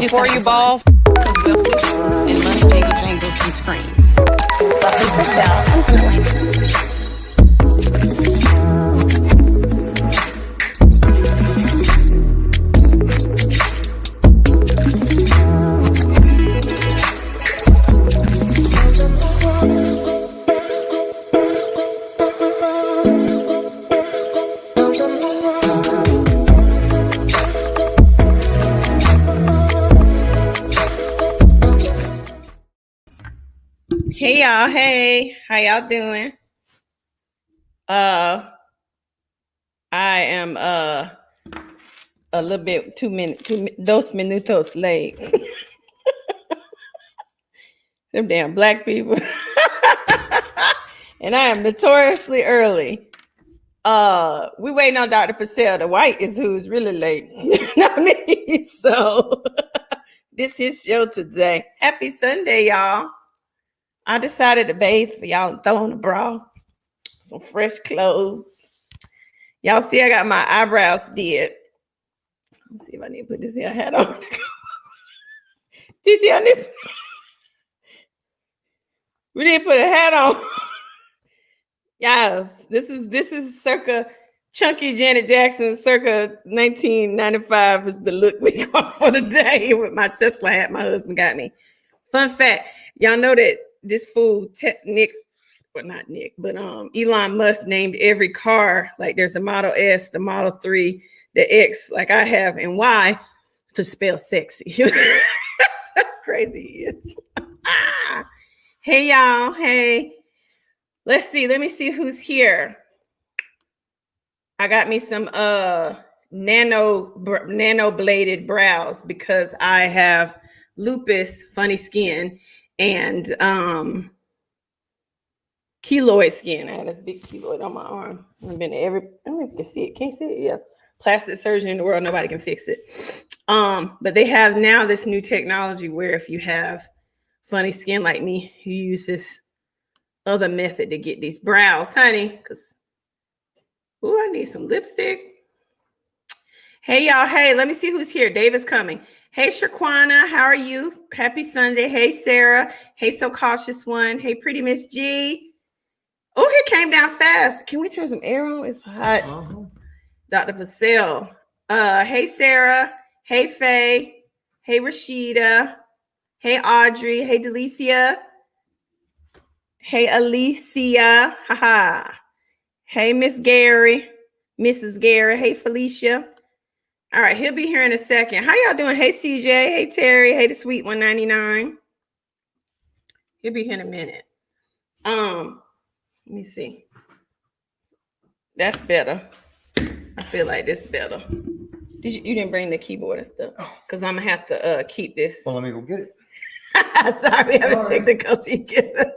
before you ball, because we're whistles and money jangle jangles and screams. Buffie Purselle. Hey y'all, hey, how y'all doing? I am a little bit 2 dos minutos late. Them damn black people. And I am notoriously early. We waiting on Dr. Purselle. The white is who's really late. Not me. So this is show today. Happy Sunday, y'all. I decided to bathe for y'all and throw on a bra, some fresh clothes. Y'all see I got my eyebrows did. Let's see if I need to put this here hat on. TT, we need to put a hat on. Yes, this is circa chunky Janet Jackson, circa 1995 is the look we got for the day with my Tesla hat my husband got me. Fun fact, y'all know that this fool, Elon Musk named every car, like there's the Model S, the Model 3, the X, like I have, and Y, to spell sexy. That's how crazy he is. Hey, y'all. Hey. Let's see. Let me see who's here. I got me some nano bladed brows because I have lupus, funny skin, and keloid skin. I had this big keloid on my arm. I've been to I don't know if you can see it. Can't you see it? Yeah. Plastic surgeon in the world, nobody can fix it. But they have now this new technology where if you have funny skin like me, you use this other method to get these brows, honey. Because I need some lipstick. Hey, y'all. Hey, let me see who's here. Dave is coming. Hey, Shaquana, how are you? Happy Sunday. Hey, Sarah. Hey, So Cautious One. Hey, Pretty Miss G. Oh, he came down fast. Can we turn some air on? It's hot. Dr. Purselle. Hey, Sarah. Hey, Faye. Hey, Rashida. Hey, Audrey. Hey, Delicia. Hey, Alicia. Haha. Hey, Miss Gary. Mrs. Gary. Hey, Felicia. All right, he'll be here in a second. How y'all doing? Hey, CJ. Hey, Terry. Hey, the Sweet 199. He'll be here in a minute. Let me see. That's better. I feel like this is better. You didn't bring the keyboard and stuff? Because I'm going to have to keep this. Well, let me go get it. Sorry, I haven't technically together.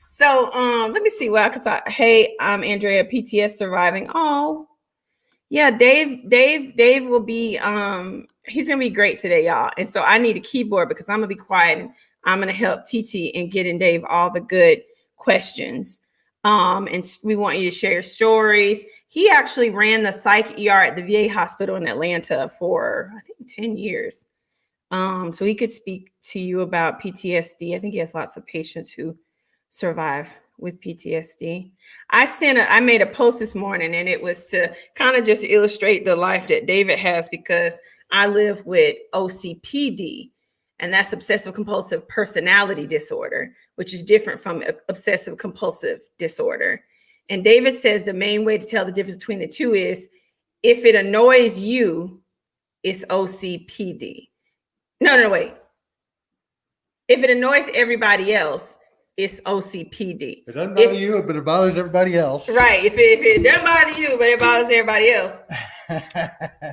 So, let me see. Well, hey, I'm Andrea, PTS surviving. Oh, yeah, Dave will be, he's going to be great today, y'all. And so I need a keyboard because I'm going to be quiet and I'm going to help TT in getting Dave all the good questions. And we want you to share your stories. He actually ran the psych ER at the VA hospital in Atlanta for, I think, 10 years. So he could speak to you about PTSD. I think he has lots of patients who survive with PTSD. I made a post this morning and it was to kind of just illustrate the life that David has because I live with OCPD, and that's obsessive compulsive personality disorder, which is different from obsessive compulsive disorder. And David says the main way to tell the difference between the two is if it annoys you, it's OCPD. No, wait. If it annoys everybody else, it's OCPD. It doesn't bother you, but it bothers everybody else. Right. If it doesn't bother you, but it bothers everybody else,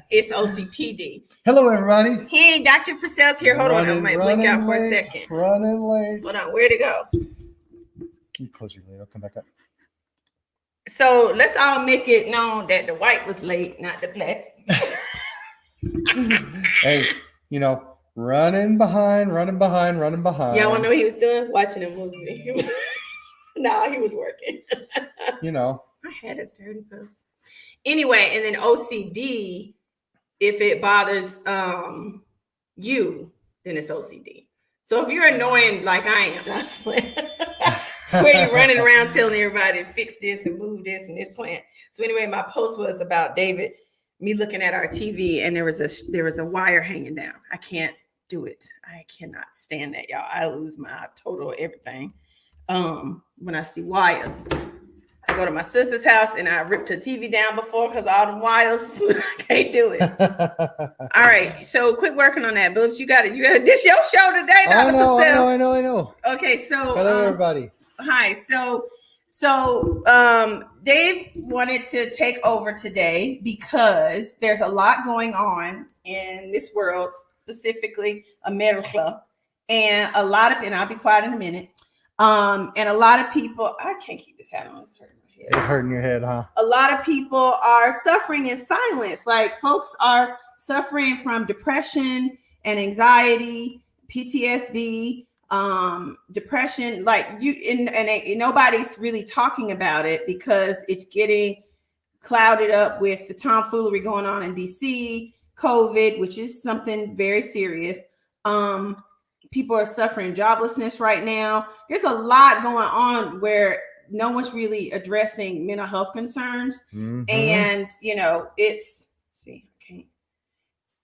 it's OCPD. Hello, everybody. Hey, Dr. Purcelle's here. Hold on. I might blink out for a second. Running late. Hold on. Where'd it go? You close your lid. I'll come back up. So let's all make it known that the white was late, not the black. Hey, running behind. Y'all want to know what he was doing? Watching a movie. No, he was working. My head is dirty, Anyway, and then OCD, if it bothers then it's OCD. So if you're annoying like I am, that's playing. Where you're running around telling everybody to fix this and move this and this plant. So anyway, my post was about David, me looking at our TV, and there was a wire hanging down. I can't do it. I cannot stand that, y'all. I lose my total everything when I see wires. I go to my sister's house and I ripped her TV down before because all the wires. I can't do it. All right, so quit working on that, Boots. You got it. This your show today, Dr. Purselle. I know. Okay, so Hello, everybody. Hi. So Dave wanted to take over today because there's a lot going on in this world, specifically America, and and I'll be quiet in a minute. And a lot of people, I can't keep this hat on. It's hurting my head. It's hurting your head, huh? A lot of people are suffering in silence. Like folks are suffering from depression and anxiety, PTSD, depression. Like nobody's really talking about it because it's getting clouded up with the tomfoolery going on in DC, COVID, which is something very serious. People are suffering joblessness right now. There's a lot going on where no one's really addressing mental health concerns. Mm-hmm. And,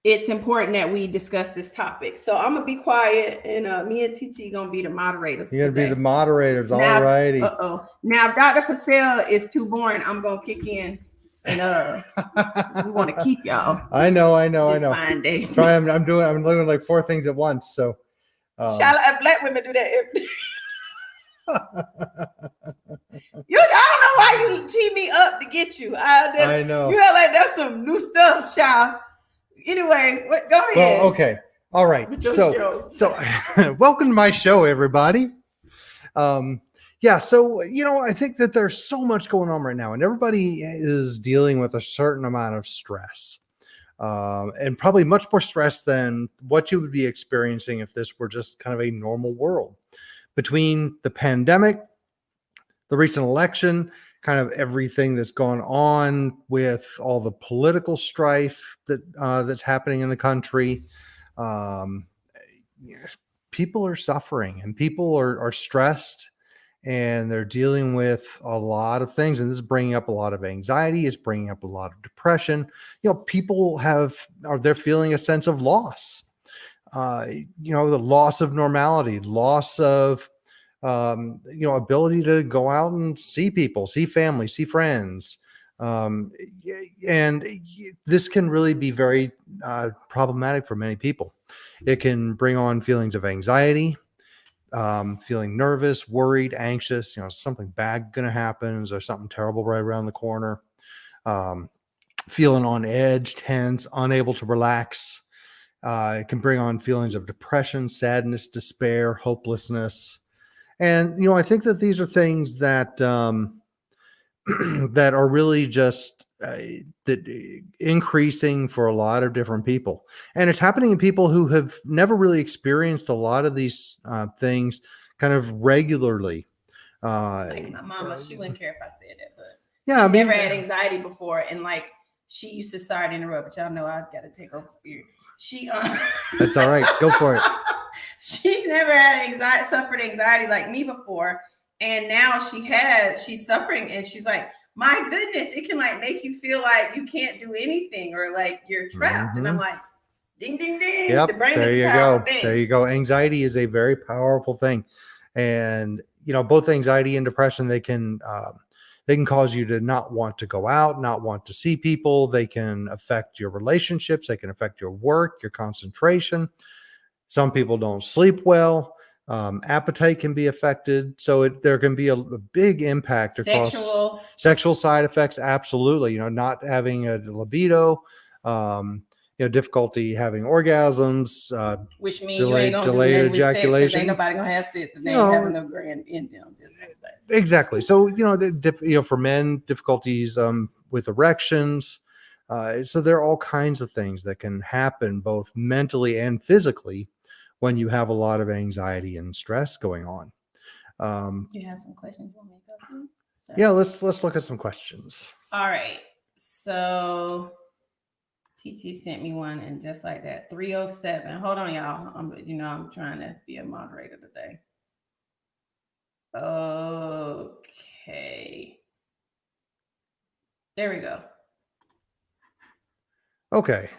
it's important that we discuss this topic. So I'm going to be quiet, and me and TT going to be the moderators. You're going to be the moderators. All righty. Now, if Dr. Purselle is too boring, I'm going to kick in. And we want to keep y'all. I know. Fine day. Sorry, I'm doing like 4 things at once. So. Shall black women do that? I don't know why you tee me up to get you. I know. You act like that's some new stuff, child. Anyway, go ahead. Well, okay. All right. So welcome to my show, everybody. So, I think that there's so much going on right now, and everybody is dealing with a certain amount of stress. And probably much more stress than what you would be experiencing if this were just kind of a normal world. Between the pandemic, the recent election, kind of everything that's gone on with all the political strife that's happening in the country, people are suffering and people are stressed. And they're dealing with a lot of things. And this is bringing up a lot of anxiety. It's bringing up a lot of depression. People they're feeling a sense of loss. The loss of normality, loss of, ability to go out and see people, see family, see friends. And this can really be very problematic for many people. It can bring on feelings of anxiety. Feeling nervous, worried, anxious, something bad going to happen. Is there something terrible right around the corner? Feeling on edge, tense, unable to relax. It can bring on feelings of depression, sadness, despair, hopelessness. And, I think that these are things that, that are really just that increasing for a lot of different people. And it's happening in people who have never really experienced a lot of these things kind of regularly. Like my mama, she wouldn't care if I said that, but she never had anxiety before. And like, she used to, sorry to interrupt, but y'all know I've got to take over spirit. That's all right. Go for it. She's never had suffered anxiety like me before. And now she's suffering, and she's like, my goodness, it can like make you feel like you can't do anything or like you're trapped. Mm-hmm. And I'm like, ding, ding, ding. Yep. The brain there is you a go. thing. There you go. Anxiety is a very powerful thing. And, both anxiety and depression, they can cause you to not want to go out, not want to see people. They can affect your relationships. They can affect your work, your concentration. Some people don't sleep well. Appetite can be affected. So there can be a big impact across sexual side effects. Absolutely. Not having a libido, difficulty having orgasms, which means delayed ejaculation. Ain't nobody gonna have sex if they ain't having no grand in them. Just like that. Exactly. So, for men, difficulties with erections. So there are all kinds of things that can happen both mentally and physically when you have a lot of anxiety and stress going on. You have some questions you want me to go through? Yeah, let's look at some questions. All right. So TT sent me one, and just like that, 307. Hold on, y'all. I'm trying to be a moderator today. Okay. There we go. Okay.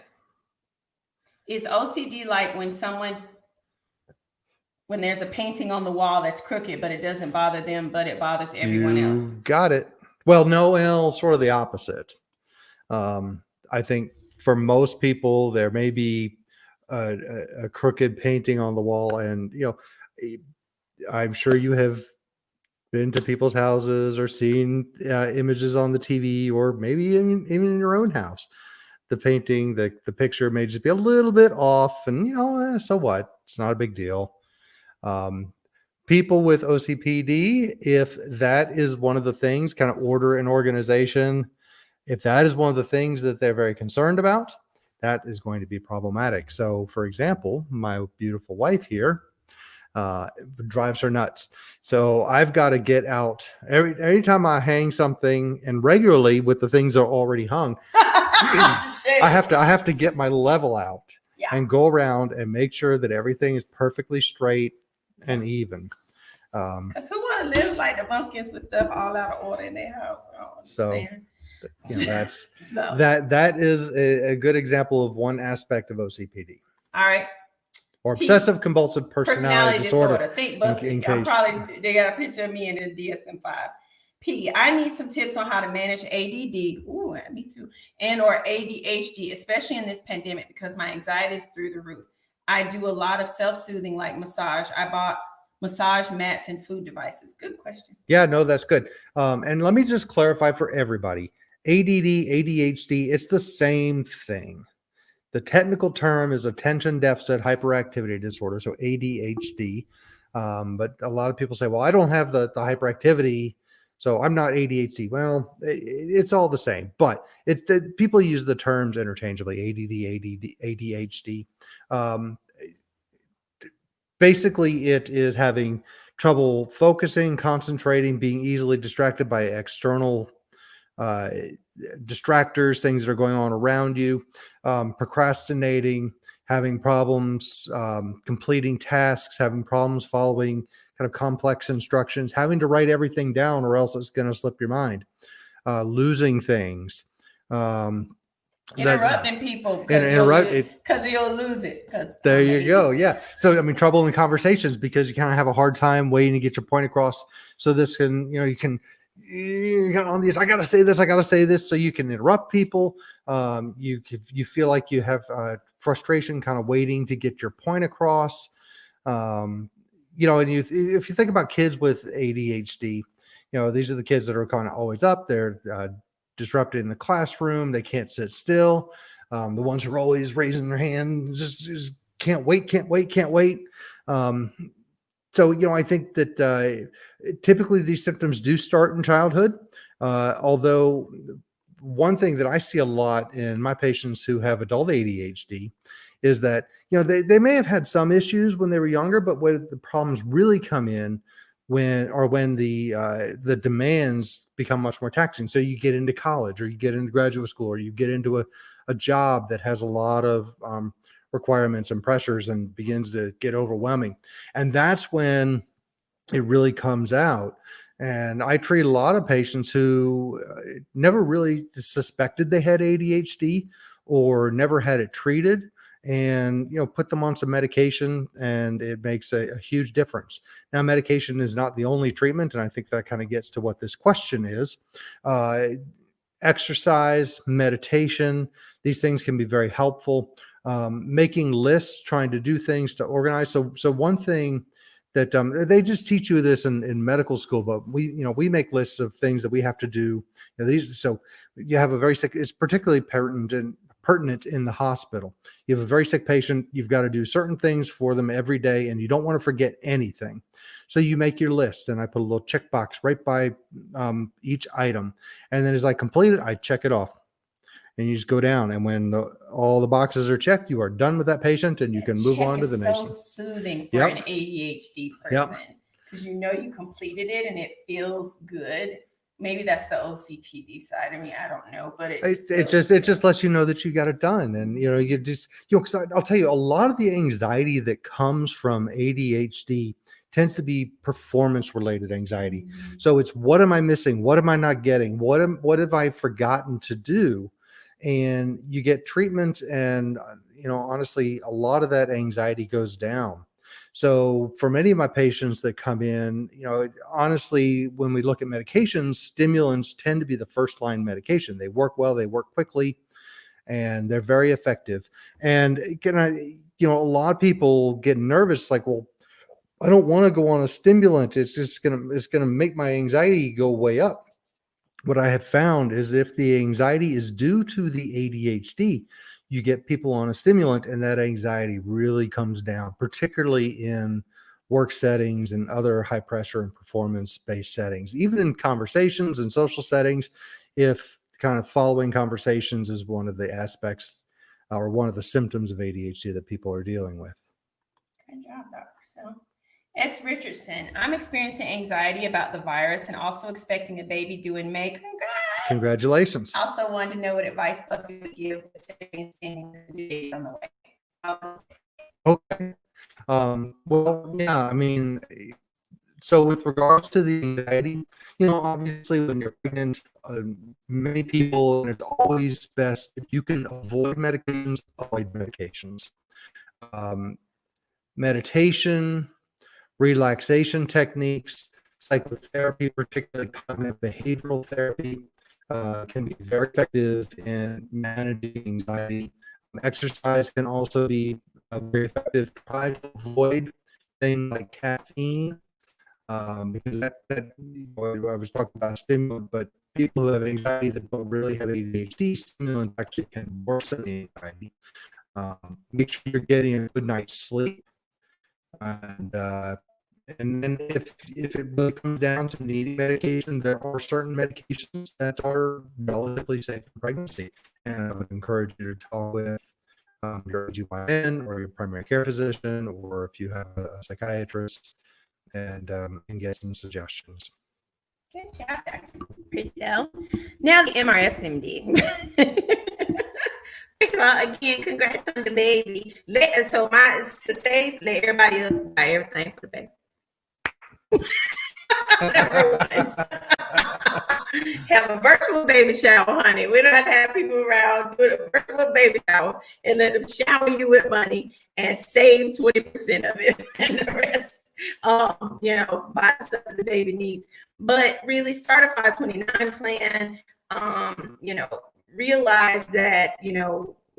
Is OCD like when there's a painting on the wall that's crooked, but it doesn't bother them, but it bothers everyone else? Got it. Well, no, sort of the opposite. I think for most people, there may be a crooked painting on the wall, and I'm sure you have been to people's houses or seen images on the TV, or maybe even in your own house. The painting, the picture may just be a little bit off, and so what? It's not a big deal. People with OCPD, if that is one of the things, kind of order and organization, if that is one of the things that they're very concerned about, that is going to be problematic. So, for example, my beautiful wife here drives her nuts. So I've got to get out every time I hang something, and regularly with the things that are already hung, I have to get my level out and go around and make sure that everything is perfectly straight and even. Because who want to live like the bumpkins with stuff all out of order in their house? That's that is a good example of one aspect of OCPD. All right. Or obsessive compulsive personality disorder. Think Buffie. They got a picture of me in the DSM-5. P, I need some tips on how to manage ADD. Ooh, me too. And or ADHD, especially in this pandemic, because my anxiety is through the roof. I do a lot of self-soothing like massage. I bought massage mats and food devices. Good question. Yeah, no, that's good. And let me just clarify for everybody. ADD, ADHD, it's the same thing. The technical term is attention deficit hyperactivity disorder, so ADHD. But a lot of people say, well, I don't have the hyperactivity, so I'm not ADHD. Well, it's all the same, but people use the terms interchangeably, ADD, ADHD. Basically, it is having trouble focusing, concentrating, being easily distracted by external distractors, things that are going on around you, procrastinating, having problems completing tasks, having problems following kind of complex instructions, having to write everything down or else it's going to slip your mind, losing things. Interrupting people because you'll lose it. There you go. Yeah. So, I mean, trouble in conversations because you kind of have a hard time waiting to get your point across. So this can, you can on these, I got to say this. So you can interrupt people. You feel like you have frustration kind of waiting to get your point across. And if you think about kids with ADHD, these are the kids that are kind of always up. They're disrupted in the classroom. They can't sit still. The ones who are always raising their hand, just can't wait. So, I think that typically these symptoms do start in childhood. Although one thing that I see a lot in my patients who have adult ADHD is that, they may have had some issues when they were younger, but where the problems really come in when the demands become much more taxing. So you get into college or you get into graduate school or you get into a job that has a lot of requirements and pressures and begins to get overwhelming. And that's when it really comes out. And I treat a lot of patients who never really suspected they had ADHD or never had it treated, and put them on some medication, and it makes a huge difference. Now, medication is not the only treatment, and I think that kind of gets to what this question is. Exercise, meditation, these things can be very helpful. Making lists, trying to do things to organize. So one thing that they just teach you this in medical school, but we make lists of things that we have to do. So you have a very sick, it's particularly pertinent in the hospital. You have a very sick patient, you've got to do certain things for them every day, and you don't want to forget anything. So you make your list, and I put a little checkbox right by each item. And then as I complete it, I check it off. And you just go down, and when all the boxes are checked, you are done with that patient, and you can move on to the next one. It's so soothing for an ADHD person because you completed it and it feels good. maybe that's the OCPD side. I mean, I don't know, but it just lets you know that you got it done. And, you just, because I'll tell you, a lot of the anxiety that comes from ADHD tends to be performance related anxiety. So it's, what am I missing? What am I not getting? What have I forgotten to do? And you get treatment, and, honestly, a lot of that anxiety goes down. So for many of my patients that come in, honestly, when we look at medications, stimulants tend to be the first line medication. They work well, they work quickly, and they're very effective. And a lot of people get nervous, like, well, I don't want to go on a stimulant. It's going to make my anxiety go way up. What I have found is, if the anxiety is due to the ADHD, you get people on a stimulant and that anxiety really comes down, particularly in work settings and other high pressure and performance based settings, even in conversations and social settings. If kind of following conversations is one of the aspects or one of the symptoms of ADHD that people are dealing with. Good job, Dr. Purselle. S. Richardson, I'm experiencing anxiety about the virus and also expecting a baby due in May. Congratulations. Also wanted to know what advice Buffie would give on the way. Okay. Well, yeah, I mean, so with regards to the anxiety, obviously when you're pregnant, many people, and it's always best if you can avoid medications, avoid medications. Meditation, relaxation techniques, psychotherapy, particularly cognitive behavioral therapy, can be very effective in managing anxiety. Exercise can also be very effective. Try to avoid things like caffeine, because that I was talking about stimulant, but people who have anxiety that don't really have ADHD, stimulant actually can worsen the anxiety. Make sure you're getting a good night's sleep. And then if it really comes down to needing medication, there are certain medications that are relatively safe for pregnancy. And I would encourage you to talk with your OBGYN or your primary care physician, or if you have a psychiatrist, and get some suggestions. Good job, Dr. Purselle. Now the MRSMD. First of all, again, congrats on the baby. Let everybody else buy everything for the baby. Have a virtual baby shower, honey. We don't have to have people around. Do a virtual baby shower and let them shower you with money and save 20% of it, and the rest, buy stuff that the baby needs. But really, start a 529 plan. Realize that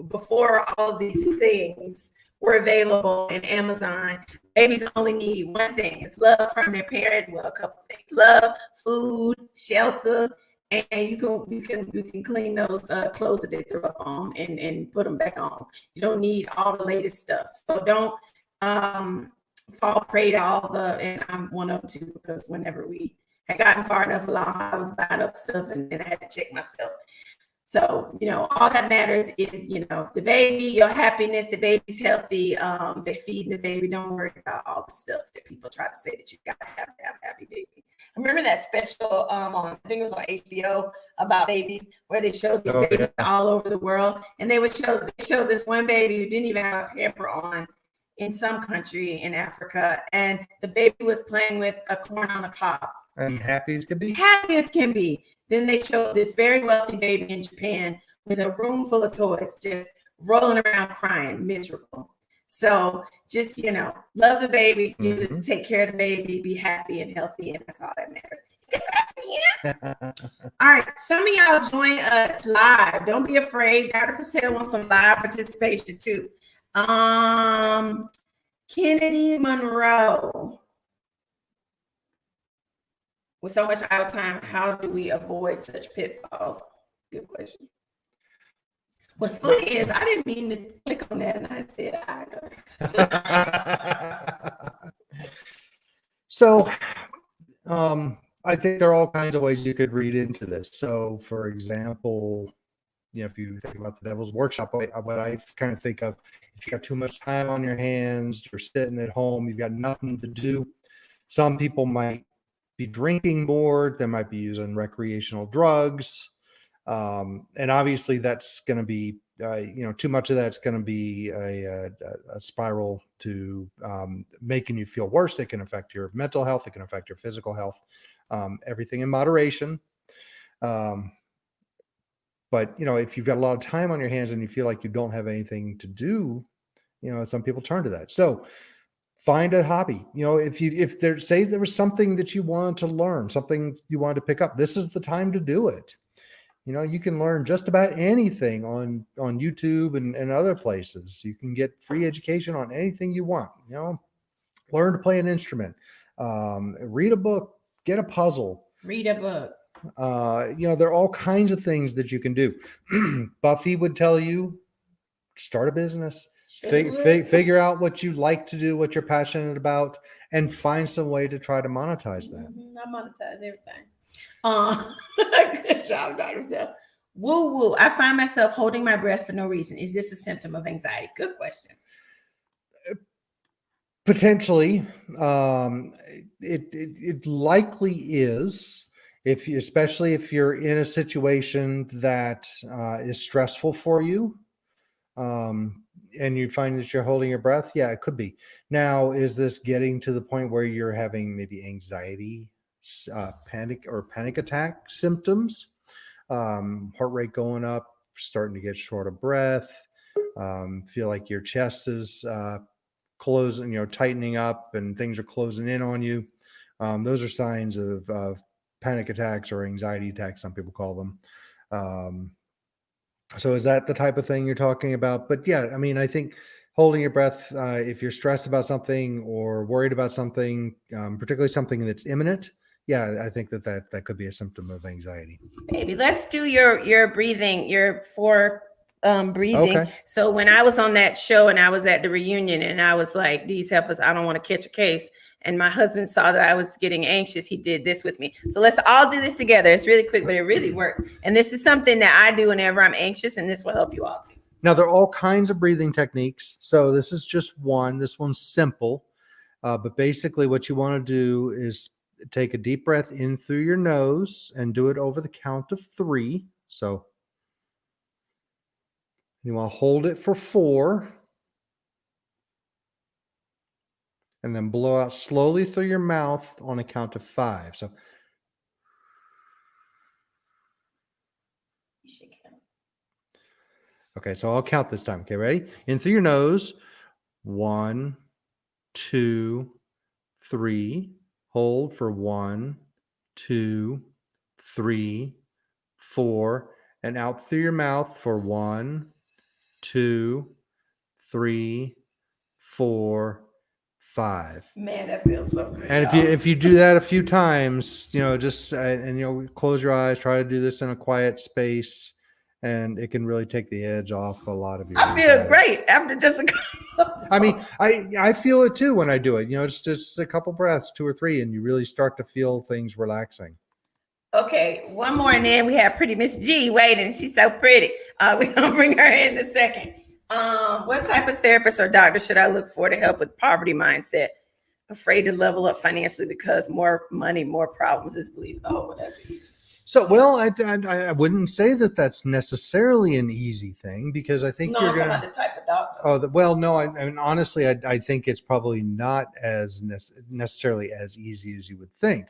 before all these things were available in Amazon, babies only need one thing: it's love from their parent. Well, a couple things: love, food, shelter, and you can clean those clothes that they threw up on and put them back on. You don't need all the latest stuff. So don't fall prey to all the. And I'm one of them too, because whenever we had gotten far enough along, I was buying up stuff and then I had to check myself. So, all that matters is, the baby, your happiness, the baby's healthy, they're feeding the baby. Don't worry about all the stuff that people try to say that you got to have a happy baby. I remember that special, I think it was on HBO, about babies, where they showed the babies all over the world. And they show this one baby who didn't even have a pamper on in some country in Africa. And the baby was playing with a corn on the cob. And happy as can be. Happy as can be. Then they showed this very wealthy baby in Japan with a room full of toys, just rolling around crying, miserable. So just, love the baby, take care of the baby, be happy and healthy, and that's all that matters. All right, some of y'all join us live. Don't be afraid. Dr. Purselle wants some live participation too. Kennedy Monroe. With so much idle time, how do we avoid such pitfalls? Good question. What's funny is I didn't mean to click on that, and I said I know. So, I think there are all kinds of ways you could read into this. So, for example, if you think about the Devil's Workshop, what I kind of think of, if you got too much time on your hands, you're sitting at home, you've got nothing to do. Some people might be drinking more. They might be using recreational drugs. And obviously that's going to be, too much of that's going to be a spiral to making you feel worse. It can affect your mental health. It can affect your physical health, everything in moderation. But, if you've got a lot of time on your hands and you feel like you don't have anything to do, some people turn to that. So find a hobby. If there was something that you wanted to learn, something you wanted to pick up, this is the time to do it. You can learn just about anything on YouTube and other places. You can get free education on anything you want. Learn to play an instrument, read a book, get a puzzle, Read a book. There are all kinds of things that you can do. Buffie would tell you, start a business, figure out what you like to do, what you're passionate about, and find some way to try to monetize that. I monetize everything. Good job, Dr. Sell. Woo woo. I find myself holding my breath for no reason. Is this a symptom of anxiety? Good question. Potentially, it likely is. Especially if you're in a situation that is stressful for you, and you find that you're holding your breath, yeah, it could be. Now, is this getting to the point where you're having maybe anxiety, panic attack symptoms, heart rate going up, starting to get short of breath, feel like your chest is closing, tightening up, and things are closing in on you? Those are signs of panic attacks or anxiety attacks, some people call them. So is that the type of thing you're talking about? But yeah, I think holding your breath, if you're stressed about something or worried about something, particularly something that's imminent, yeah, I think that could be a symptom of anxiety. Baby, let's do your breathing, your four breathing. Okay. So when I was on that show and I was at the reunion and I was like, these heifers, I don't want to catch a case. And my husband saw that I was getting anxious. He did this with me. So let's all do this together. It's really quick, but it really works. And this is something that I do whenever I'm anxious, and this will help you all too. Now, there are all kinds of breathing techniques. So this is just one. This one's simple. But basically what you want to do is take a deep breath in through your nose and do it over the count of 3. So you want to hold it for 4. And then blow out slowly through your mouth on a count of 5. So okay, so I'll count this time. Okay, ready? In through your nose. 1, 2, 3. Hold for 1, 2, 3, 4. And out through your mouth for 1, 2, 3, 4, 5. Man, that feels so good. And if you do that a few times, just close your eyes, try to do this in a quiet space, and it can really take the edge off a lot of your I feel great after just a couple. I feel it too when I do it. It's just a couple breaths, 2 or 3, and you really start to feel things relaxing. Okay, one more, and then we have pretty Miss G waiting. She's so pretty. We're gonna bring her in a second. What type of therapist or doctor should I look for to help with poverty mindset? Afraid to level up financially because more money, more problems is believed. Oh, that's easy. So, well, I wouldn't say that that's necessarily an easy thing, because I think you're talking about the type of doctor. No. Honestly, I think it's probably not as necessarily as easy as you would think.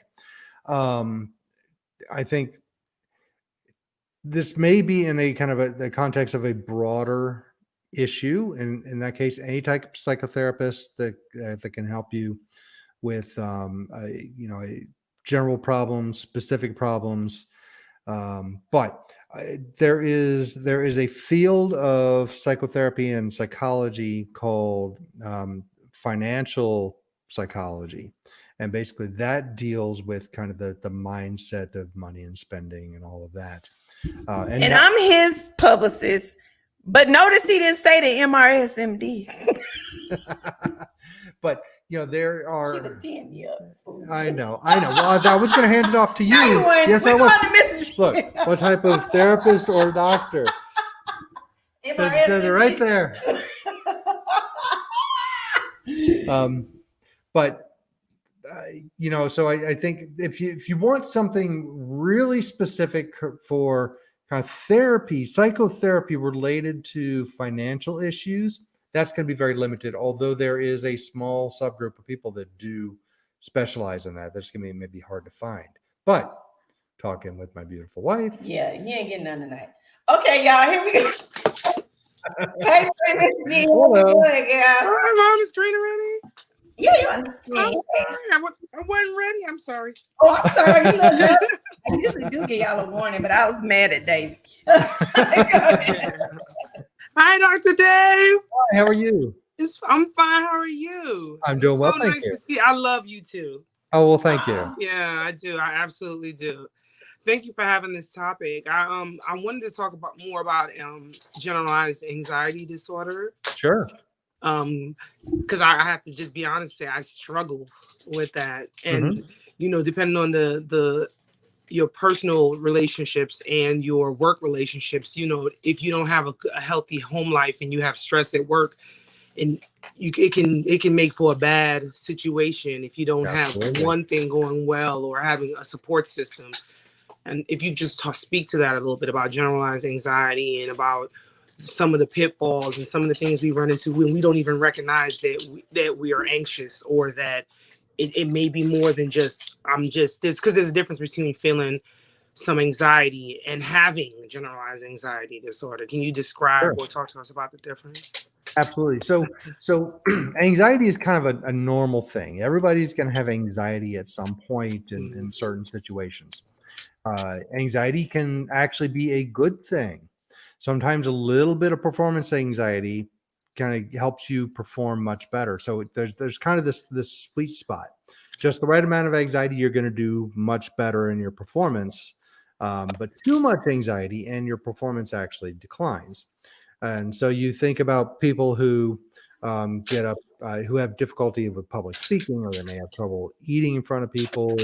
I think this may be in a kind of the context of a broader issue, and in that case, any type of psychotherapist that can help you with general problems, specific problems. But there is a field of psychotherapy and psychology called financial psychology. And basically that deals with kind of the mindset of money and spending and all of that. And I'm his publicist, but notice he didn't say the MRSMD. But there are. She was teeing me up. I know. Well, I was going to hand it off to you. Yes, I was. Look, what type of therapist or doctor? Said it right there. But So I think if you want something really specific for kind of therapy, psychotherapy related to financial issues, that's going to be very limited. Although there is a small subgroup of people that do specialize in that. That's going to be maybe hard to find. But talking with my beautiful wife. Yeah, you ain't getting none tonight. Okay, y'all, here we go. Hey, hello. Good, girl. I'm on the screen already. Yeah, you're on the screen. I'm sorry. I wasn't ready. I'm sorry. Oh, I'm sorry. You look good. I usually do give y'all a warning, but I was mad at Dave. Hi, Dr. Dave. Hi, how are you? I'm fine. How are you? I'm doing well. So Thank nice you. to see. I love you too. Oh, well, thank you. Yeah, I do. I absolutely do. Thank you for having this topic. I wanted to talk more about generalized anxiety disorder. Sure. Because I have to just be honest, say I struggle with that, and depending on your personal relationships and your work relationships, if you don't have a healthy home life and you have stress at work, and it can make for a bad situation if you don't have one thing going well or having a support system. And if you just speak to that a little bit about generalized anxiety and about some of the pitfalls and some of the things we run into when we don't even recognize that we are anxious, or that it may be more than just there's a difference between feeling some anxiety and having generalized anxiety disorder. Can you describe or talk to us about the difference? Absolutely. So anxiety is kind of a normal thing. Everybody's going to have anxiety at some point in certain situations. Anxiety can actually be a good thing. Sometimes a little bit of performance anxiety kind of helps you perform much better. So there's kind of this sweet spot. Just the right amount of anxiety, you're going to do much better in your performance. But too much anxiety and your performance actually declines. And so you think about people who get up, who have difficulty with public speaking, or they may have trouble eating in front of people,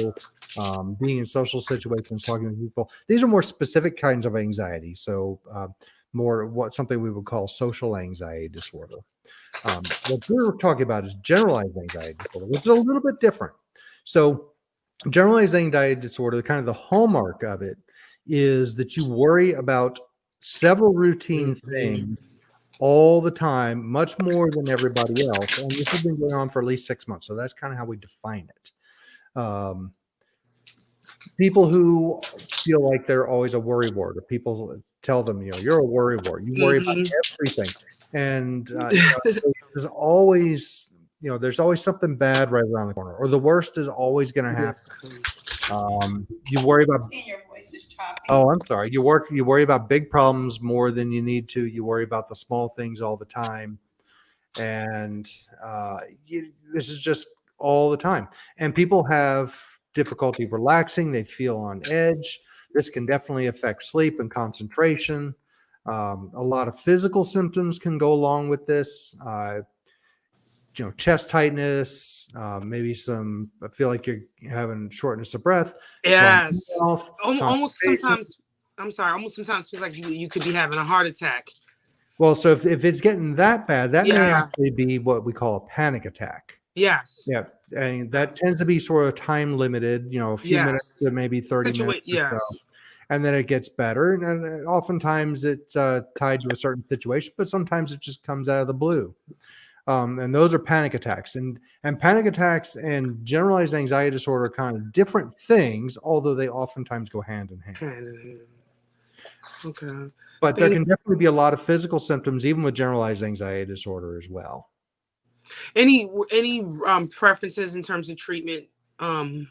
being in social situations, talking to people. These are more specific kinds of anxiety. So something we would call social anxiety disorder. What we're talking about is generalized anxiety disorder, which is a little bit different. So generalized anxiety disorder, kind of the hallmark of it is that you worry about several routine things all the time, much more than everybody else. And this has been going on for at least 6 months. So that's kind of how we define it. People who feel like they're always a worry wart, or people tell them, you're a worry wart. You worry about everything. And there's always something bad right around the corner, or the worst is always going to happen. You worry about. Your voice is choppy. Oh, I'm sorry. You worry about big problems more than you need to. You worry about the small things all the time, and this is just all the time. And people have difficulty relaxing. They feel on edge. This can definitely affect sleep and concentration. A lot of physical symptoms can go along with this. Chest tightness, maybe I feel like you're having shortness of breath. Yes. Almost sometimes feels like you could be having a heart attack. Well, so if it's getting that bad, that may actually be what we call a panic attack. Yes. Yeah. And that tends to be sort of time limited, a few minutes to maybe 30 minutes. Yes. So. And then it gets better. And oftentimes it's tied to a certain situation, but sometimes it just comes out of the blue. And those are panic attacks. And panic attacks and generalized anxiety disorder are kind of different things, although they oftentimes go hand in hand. Okay. But there can definitely be a lot of physical symptoms, even with generalized anxiety disorder as well. Any preferences in terms of treatment other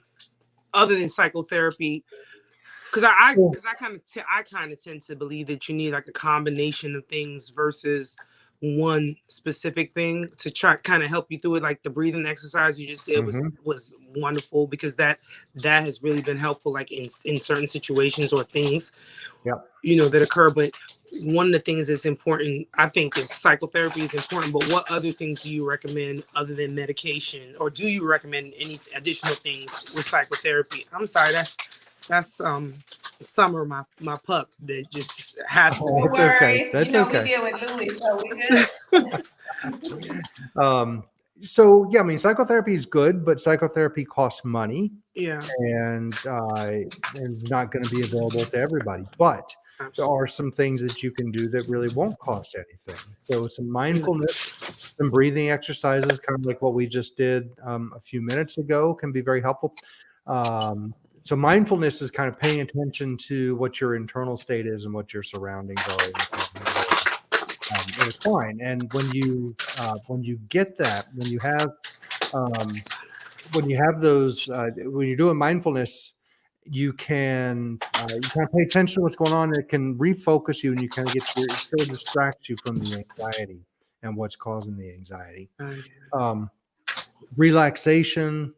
than psychotherapy? Because I kind of tend to believe that you need like a combination of things versus one specific thing to try kind of help you through it. Like the breathing exercise you just did was wonderful, because that has really been helpful, like in certain situations or things that occur. But one of the things that's important, I think, is psychotherapy is important. But what other things do you recommend other than medication, or do you recommend any additional things with psychotherapy? I'm sorry, that's Summer, my pup, that just has to be. That's okay. That's okay. We deal with Louis, so we good. So yeah, I mean, psychotherapy is good, but psychotherapy costs money Yeah. and not going to be available to everybody. But there are some things that you can do that really won't cost anything. So some mindfulness, some breathing exercises, kind of like what we just did a few minutes ago, can be very helpful. So mindfulness is kind of paying attention to what your internal state is and what your surroundings are. It's fine. And when you get that, when you have those, when you're doing mindfulness, you can pay attention to what's going on. It can refocus you, and you kind of it sort of distracts you from the anxiety and what's causing the anxiety. Relaxation,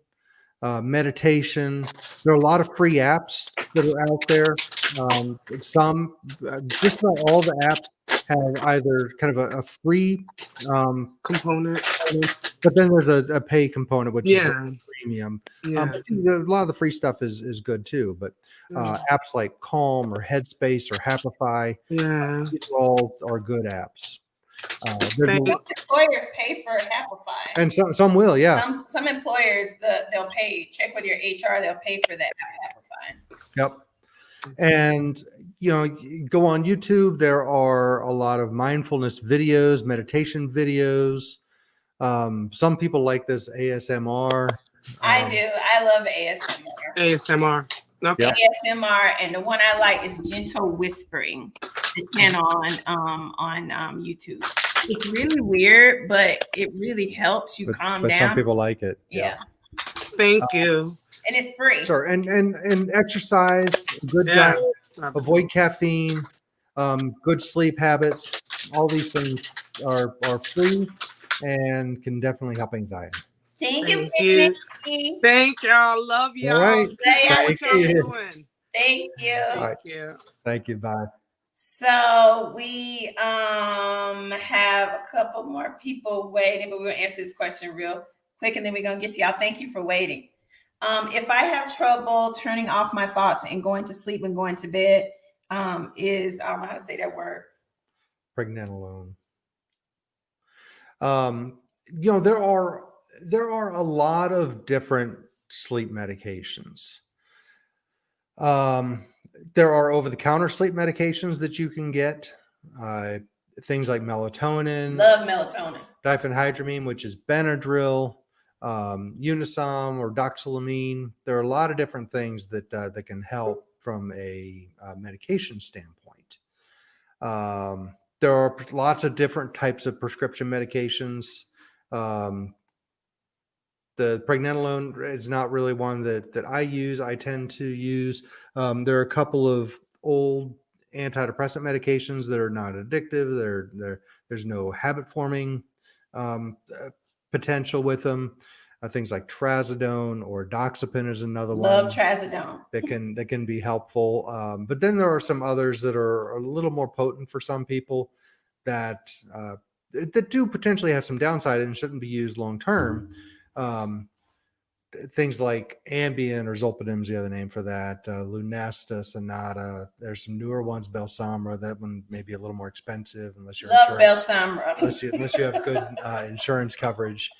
meditation. There are a lot of free apps that are out there. Some, just about all the apps have either kind of a free component, but then there's a pay component, which is premium. Yeah. A lot of the free stuff is good too, but apps like Calm or Headspace or Happify, these all are good apps. Some employers pay for Happify, and some will, yeah. Some employers they'll pay. Check with your HR; they'll pay for that Happify. Yep. And you go on YouTube. There are a lot of mindfulness videos, meditation videos. Some people like this ASMR. I do. I love ASMR. ASMR. Okay. ASMR, and the one I like is Gentle Whispering. The channel on YouTube. It's really weird, but it really helps you calm down. Some people like it. Yeah. Thank you. And it's free. Sure. And exercise, good diet, avoid caffeine, good sleep habits. All these things are free and can definitely help anxiety. Thank you. Thank y'all. Love y'all. All right. Thank you. Thank you. Thank you. Thank you. Bye. So we have a couple more people waiting, but we're gonna answer this question real quick, and then we're gonna get to y'all. Thank you for waiting. If I have trouble turning off my thoughts and going to sleep and going to bed, I don't know how to say that word. Pregnenolone. There are a lot of different sleep medications. There are over-the-counter sleep medications that you can get. Things like melatonin. Love melatonin. Diphenhydramine, which is Benadryl, Unisom or doxylamine. There are a lot of different things that can help from a medication standpoint. There are lots of different types of prescription medications. The pregnenolone is not really one that I use. I tend to use. There are a couple of old antidepressant medications that are not addictive. There's no habit forming potential with them. Things like trazodone or doxepin is another one. Love trazodone. that can be helpful. But then there are some others that are a little more potent for some people that do potentially have some downside and shouldn't be used long term. Things like Ambien or Zolpidem is the other name for that. Lunesta, Sonata. There's some newer ones, Belsomra. That one may be a little more expensive unless you're love Belsomra. unless you have good insurance coverage.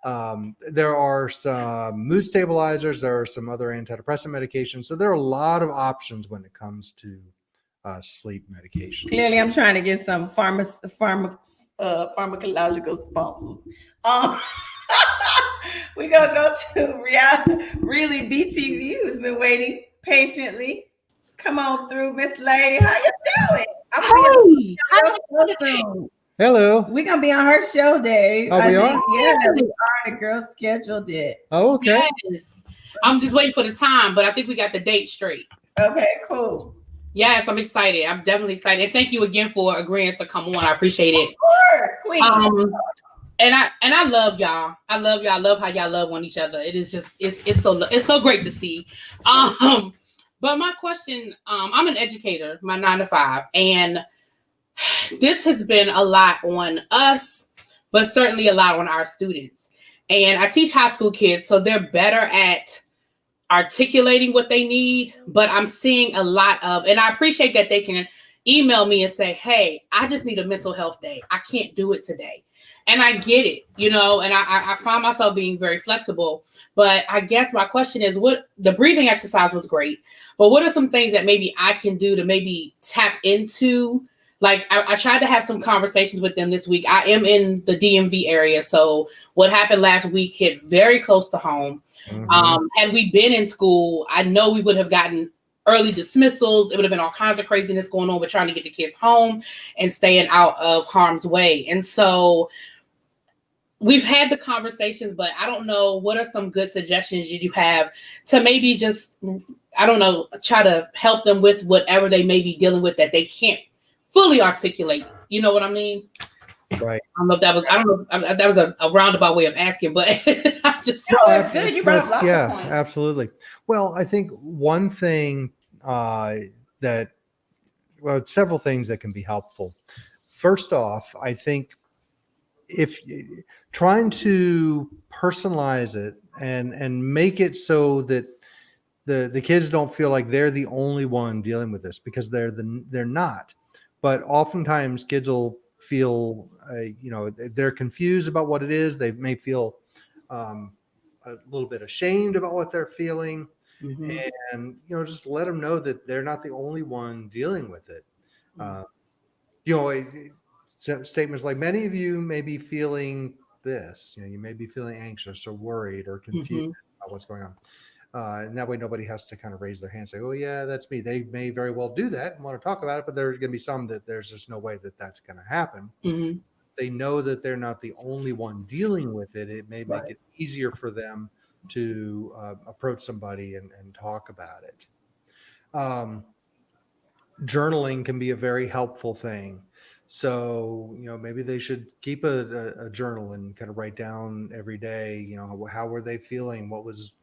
There are some mood stabilizers. There are some other antidepressant medications. So there are a lot of options when it comes to sleep medications. Clearly, I'm trying to get some pharmacological sponsors. We're going to go to Really BTV, who's been waiting patiently. Come on through, Miss Lady. How you doing? Hello. We're going to be on her show day. Oh, we are? Yeah, we are. The girl scheduled it. Oh, okay. Yes. I'm just waiting for the time, but I think we got the date straight. Okay, cool. Yes, I'm excited. I'm definitely excited. And thank you again for agreeing to come on. I appreciate it. Of course, Queen. And I love y'all. I love y'all. I love how y'all love on each other. It is just it's so great to see. But my question, I'm an educator, my 9 to 5, and this has been a lot on us, but certainly a lot on our students. And I teach high school kids, so they're better at articulating what they need, but I'm seeing a lot of, and I appreciate that they can email me and say, hey, I just need a mental health day. I can't do it today. And I get it, you know, and I find myself being very flexible. But I guess my question is, what the breathing exercise was great, but what are some things that maybe I can do to maybe tap into? Like I tried to have some conversations with them this week. I am in the DMV area, so what happened last week hit very close to home. Had we been in school, I know we would have gotten early dismissals. It would have been all kinds of craziness going on with trying to get the kids home and staying out of harm's way. And so we've had the conversations, but I don't know, what are some good suggestions you have to maybe just, I don't know, try to help them with whatever they may be dealing with that they can't fully articulate. You know what I mean? Right. I don't know if that was a roundabout way of asking, but I'm just. No, it's good. You brought up lots of points. Absolutely. Well, I think one thing several things that can be helpful. First off, I think if trying to personalize it and make it so that the kids don't feel like they're the only one dealing with this, because they're not. But oftentimes kids will feel, they're confused about what it is. They may feel a little bit ashamed about what they're feeling. And, just let them know that they're not the only one dealing with it. Statements like, many of you may be feeling this, you may be feeling anxious or worried or confused about what's going on. And that way nobody has to kind of raise their hand and say, oh yeah, that's me. They may very well do that and want to talk about it, but there's going to be some that there's just no way that that's going to happen. They know that they're not the only one dealing with it. It may make it easier for them to approach somebody and talk about it. Journaling can be a very helpful thing. So, maybe they should keep a journal and kind of write down every day, how were they feeling? What was,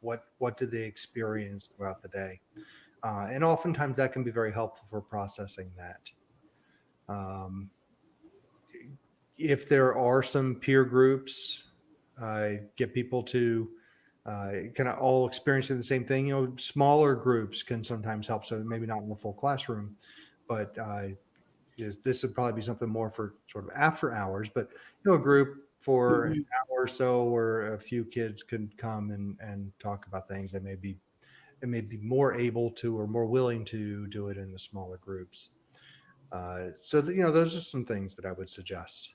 what did they experience throughout the day? And oftentimes that can be very helpful for processing that. If there are some peer groups, get people to kind of all experiencing the same thing. Smaller groups can sometimes help. So maybe not in the full classroom, but this would probably be something more for sort of after hours, but a group for an hour or so where a few kids can come and talk about things. They may be more able to or more willing to do it in the smaller groups. So those are some things that I would suggest.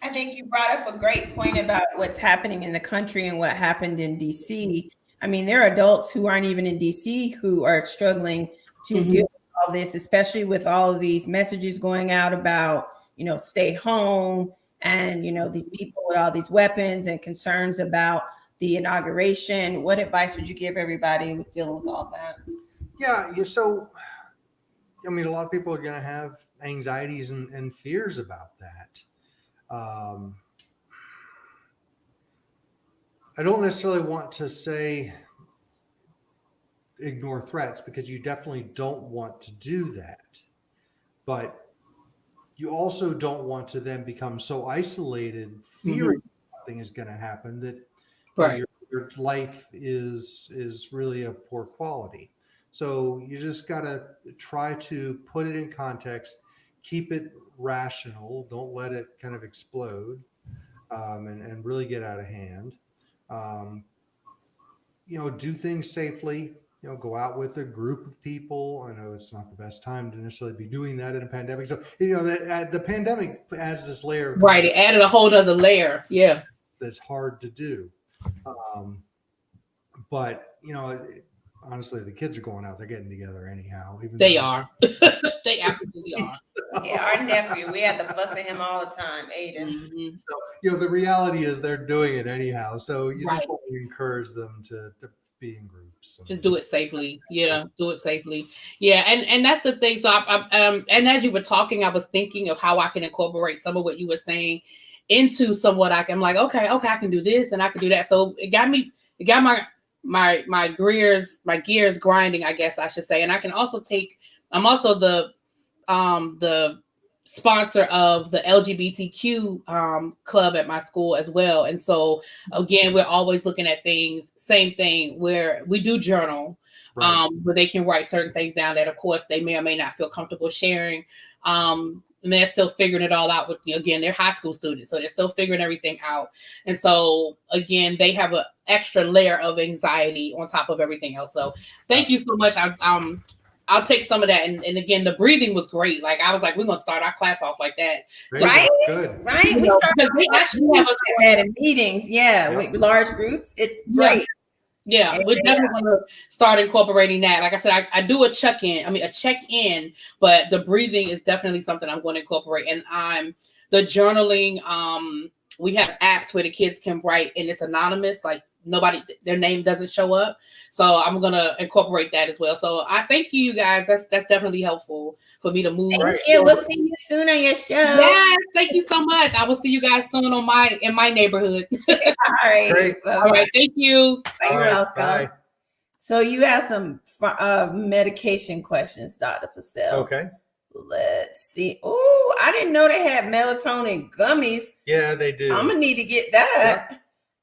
I think you brought up a great point about what's happening in the country and what happened in DC. I mean, there are adults who aren't even in DC who are struggling to deal with all this, especially with all of these messages going out about, stay home and, these people with all these weapons and concerns about the inauguration. What advice would you give everybody with dealing with all that? Yeah. So, a lot of people are going to have anxieties and fears about that. I don't necessarily want to say ignore threats, because you definitely don't want to do that. But you also don't want to then become so isolated, fearing something is going to happen, that your life is really a poor quality. So you just got to try to put it in context, keep it rational, don't let it kind of explode, and really get out of hand. Do things safely, go out with a group of people. I know it's not the best time to necessarily be doing that in a pandemic. So, the pandemic adds this layer. Right. It added a whole other layer. Yeah. That's hard to do. But, honestly, the kids are going out, they're getting together anyhow. They are. They absolutely are. Yeah, our nephew, we had to fuss at him all the time, Aiden. So, the reality is they're doing it anyhow. So you just want to encourage them to be in groups. Just do it safely. Yeah, do it safely. Yeah, and that's the thing. So, and as you were talking, I was thinking of how I can incorporate some of what you were saying into somewhat. I'm like, okay, I can do this and I can do that. So it got my gears grinding, I guess I should say. And I can also I'm also the sponsor of the LGBTQ club at my school as well. And so again, we're always looking at things, same thing, where we do journal, where they can write certain things down that of course they may or may not feel comfortable sharing. and they're still figuring it all out with, again, they're high school students, so they're still figuring everything out. And so again, they have an extra layer of anxiety on top of everything else. So thank you so much. I'll take some of that. And again, the breathing was great. Like, I was like, we're going to start our class off like that. Right? Good. Right? We started, they actually have us at meetings, with large groups. It's great. Yeah, we're definitely going to start incorporating that. Like I said, I do a check-in, but the breathing is definitely something I'm going to incorporate. And the journaling, we have apps where the kids can write and it's anonymous, like their name doesn't show up. So I'm going to incorporate that as well. So I thank you guys. That's definitely helpful for me to move. Thank you. We'll see you soon on your show. Yes, thank you so much. I will see you guys soon in my neighborhood. All right. Great. All right. Thank you. You're welcome. Bye. So you have some medication questions, Dr. Purselle. Okay. Let's see. Oh, I didn't know they had melatonin gummies. Yeah, they do. I'm gonna need to get that.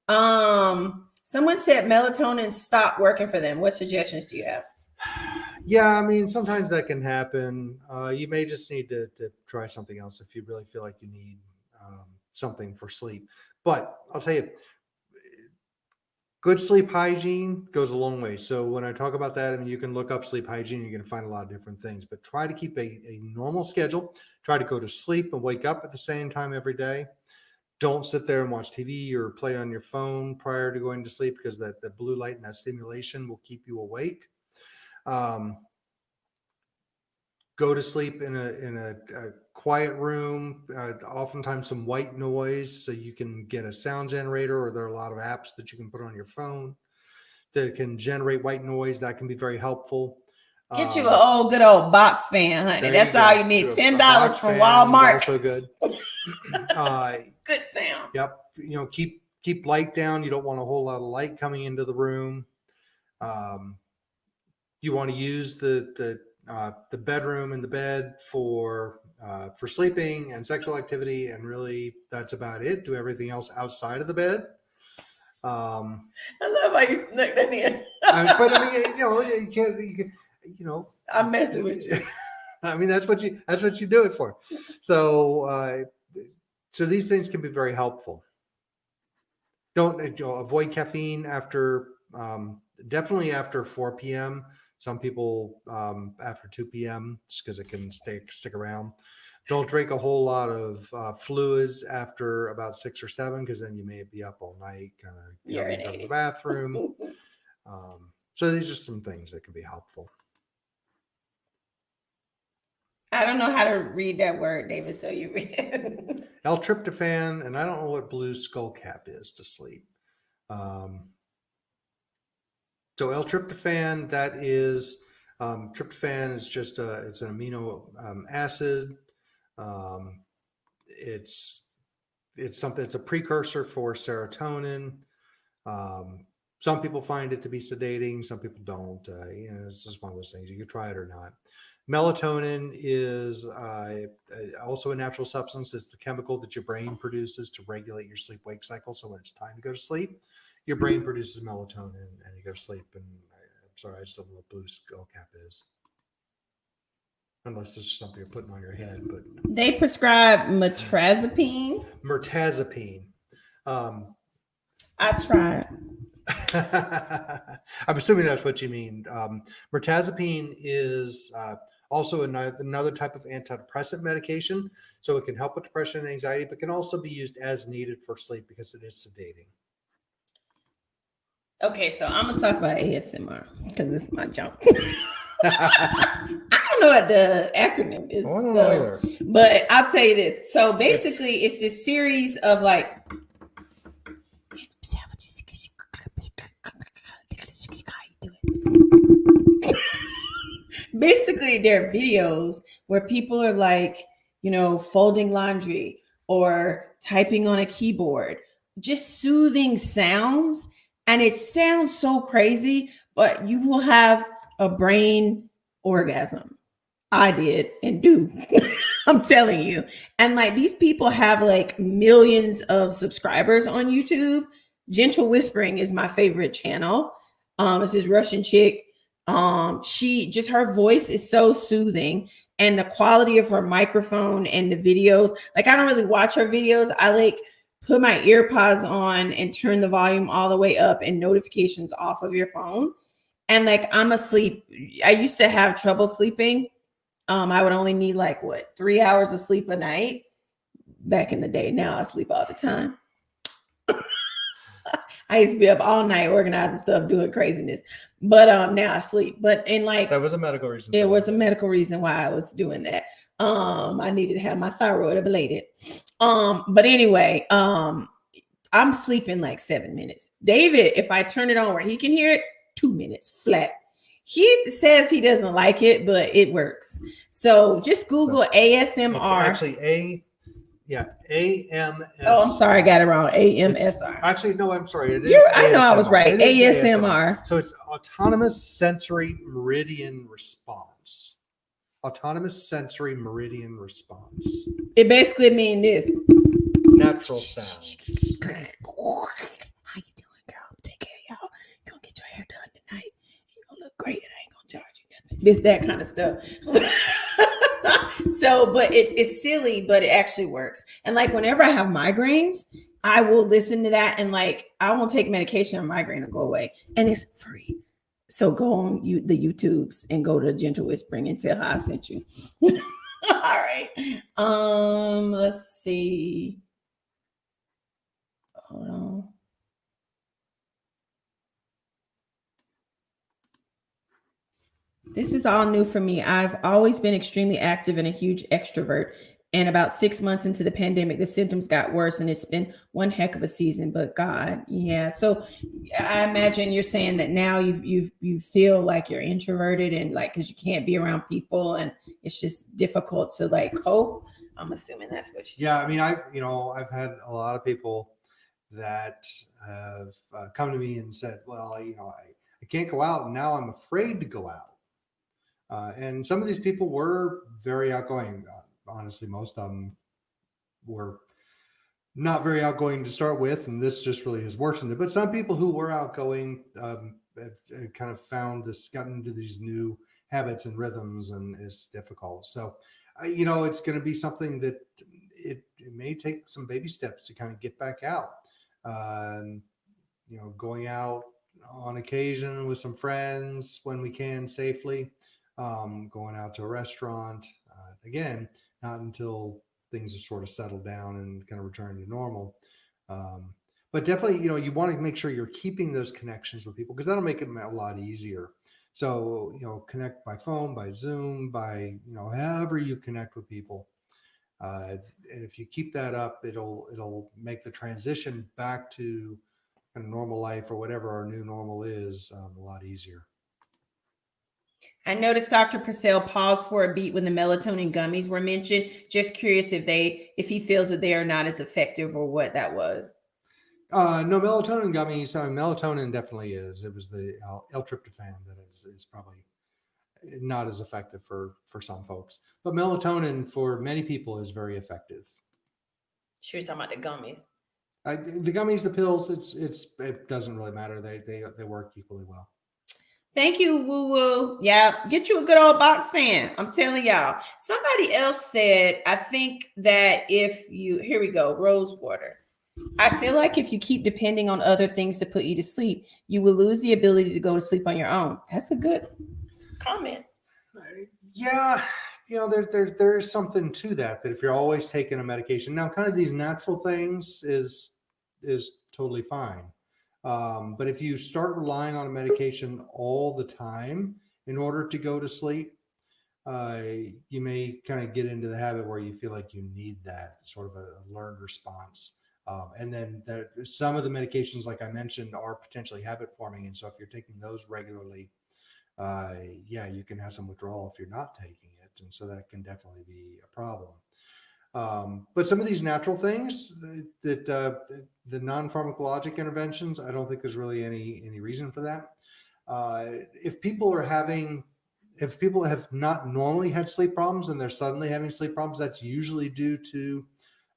Yep. Someone said melatonin stopped working for them. What suggestions do you have? Yeah, I mean, sometimes that can happen. You may just need to try something else if you really feel like you need something for sleep. But I'll tell you, good sleep hygiene goes a long way. So when I talk about that, I mean, you can look up sleep hygiene. You're going to find a lot of different things. But try to keep a normal schedule. Try to go to sleep and wake up at the same time every day. Don't sit there and watch TV or play on your phone prior to going to sleep, because that blue light and that stimulation will keep you awake. Go to sleep in a quiet room, oftentimes some white noise, so you can get a sound generator, or there are a lot of apps that you can put on your phone that can generate white noise. That can be very helpful. Get you a good old box fan, honey. That's all you need. $10 from Walmart. Also good. Good sound. Yep. Keep light down. You don't want a whole lot of light coming into the room. You want to use the bedroom and the bed for sleeping and sexual activity, and really that's about it. Do everything else outside of the bed. I love how you snuck that in. But I mean, you can't. I'm messing with you. I mean, that's what you do it for. So these things can be very helpful. Don't avoid caffeine definitely after 4 p.m. Some people after 2 p.m. just because it can stick around. Don't drink a whole lot of fluids after about 6 or 7, because then you may be up all night, kind of go to the bathroom. So these are some things that can be helpful. I don't know how to read that word, David, so you read it. L-tryptophan, and I don't know what blue skullcap is to sleep. So L-tryptophan, that is, tryptophan is just it's an amino acid. It's a precursor for serotonin. Some people find it to be sedating. Some people don't. It's just one of those things. You can try it or not. Melatonin is also a natural substance. It's the chemical that your brain produces to regulate your sleep-wake cycle. So when it's time to go to sleep, your brain produces melatonin and you go to sleep. And I'm sorry, I just don't know what blue skullcap is. Unless this is something you're putting on your head. But they prescribe mirtazapine. I tried. I'm assuming that's what you mean. Mirtazapine is also another type of antidepressant medication. So it can help with depression and anxiety, but can also be used as needed for sleep because it is sedating. Okay, so I'm going to talk about ASMR because it's my junk. I don't know what the acronym is. I don't know either. But I'll tell you this. So basically, it's this series of like... Basically, there are videos where people are like, folding laundry or typing on a keyboard, just soothing sounds. And it sounds so crazy, but you will have a brain orgasm. I did and do. I'm telling you. And like these people have like millions of subscribers on YouTube. Gentle Whispering is my favorite channel. It's this Russian chick. Her voice is so soothing. and the quality of her microphone and the videos, like I don't really watch her videos. I like put my ear pods on and turn the volume all the way up and notifications off of your phone. And like I'm asleep. I used to have trouble sleeping. I would only need like 3 hours of sleep a night back in the day. Now I sleep all the time. I used to be up all night organizing stuff, doing craziness. But now I sleep. But in like That was a medical reason. it was a medical reason why I was doing that. I needed to have my thyroid ablated. But anyway, I'm sleeping like 7 minutes. David, if I turn it on where he can hear it, 2 minutes flat. He says he doesn't like it, but it works. So just Google ASMR. It's actually AMS. Oh, I'm sorry, I got it wrong. AMSR. Actually, no, I'm sorry. It is I know I was right. It is ASMR. So it's Autonomous Sensory Meridian Response. Autonomous Sensory Meridian Response. It basically means this. Natural sounds. How you doing, girl? Take care of y'all. You gonna get your hair done tonight. You gonna look great, and I ain't gonna charge you nothing. This, that kind of stuff. So, but it's silly, but it actually works. And like whenever I have migraines, I will listen to that, and like I won't take medication, and migraine will go away, and it's free. So go on the YouTubes and go to Gentle Whispering and tell how I sent you. All right. Let's see. Hold on. This is all new for me. I've always been extremely active and a huge extrovert. And about 6 months into the pandemic, the symptoms got worse, and it's been one heck of a season. But God, yeah. So I imagine you're saying that now you feel like you're introverted, and like because you can't be around people, and it's just difficult to like cope. I'm assuming that's what. Yeah, I mean, I've had a lot of people that have come to me and said, well, I can't go out, and now I'm afraid to go out. And some of these people were very outgoing. Honestly, most of them were not very outgoing to start with, and this just really has worsened it. But some people who were outgoing have kind of gotten into these new habits and rhythms, and it's difficult. So, it's going to be something that it may take some baby steps to kind of get back out. Going out on occasion with some friends when we can safely, going out to a restaurant, again, not until things are sort of settled down and kind of return to normal. But definitely, you want to make sure you're keeping those connections with people, because that'll make it a lot easier. So, connect by phone, by Zoom, by, however you connect with people. And if you keep that up, it'll make the transition back to kind of normal life, or whatever our new normal is, a lot easier. I noticed Dr. Purselle paused for a beat when the melatonin gummies were mentioned. Just curious if he feels that they are not as effective, or what that was. No, melatonin gummies. Melatonin definitely is. It was the L-tryptophan that is probably not as effective for some folks. But melatonin for many people is very effective. Sure, you're talking about the gummies. The gummies, the pills, it doesn't really matter. They work equally well. Thank you, Woo Woo. Yeah, get you a good old box fan. I'm telling y'all. Somebody else said, I think that here we go, rose water. I feel like if you keep depending on other things to put you to sleep, you will lose the ability to go to sleep on your own. That's a good comment. Yeah, there is something to that if you're always taking a medication. Now, kind of these natural things is totally fine. But if you start relying on a medication all the time in order to go to sleep, you may kind of get into the habit where you feel like you need that sort of a learned response. And then some of the medications, like I mentioned, are potentially habit forming. And so if you're taking those regularly, you can have some withdrawal if you're not taking it. And so that can definitely be a problem. But some of these natural things that the non-pharmacologic interventions, I don't think there's really any reason for that. If people have not normally had sleep problems and they're suddenly having sleep problems, that's usually due to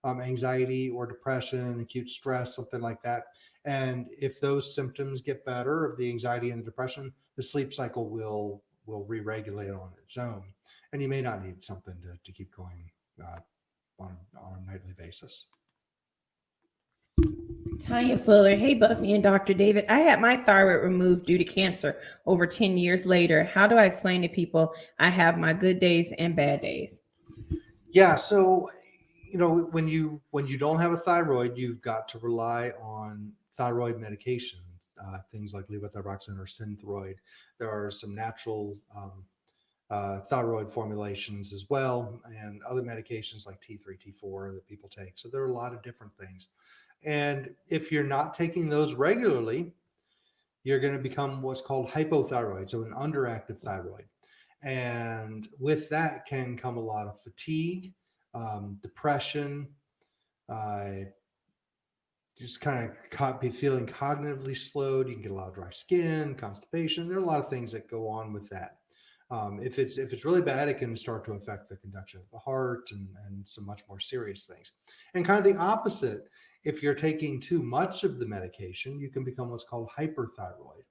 anxiety or depression, acute stress, something like that. And if those symptoms get better of the anxiety and the depression, the sleep cycle will re-regulate on its own. and you may not need something to keep going on a nightly basis. Tanya Fuller, hey Buffy and Dr. David. I had my thyroid removed due to cancer over 10 years later. How do I explain to people I have my good days and bad days? Yeah, so when you don't have a thyroid, you've got to rely on thyroid medication, things like levothyroxine or Synthroid. There are some natural thyroid formulations as well, and other medications like T3, T4 that people take. So there are a lot of different things. And if you're not taking those regularly, you're going to become what's called hypothyroid, so an underactive thyroid. And with that can come a lot of fatigue, depression, just kind of be feeling cognitively slowed. You can get a lot of dry skin, constipation. There are a lot of things that go on with that. If it's really bad, it can start to affect the conduction of the heart and some much more serious things. And kind of the opposite, if you're taking too much of the medication, you can become what's called hyperthyroid.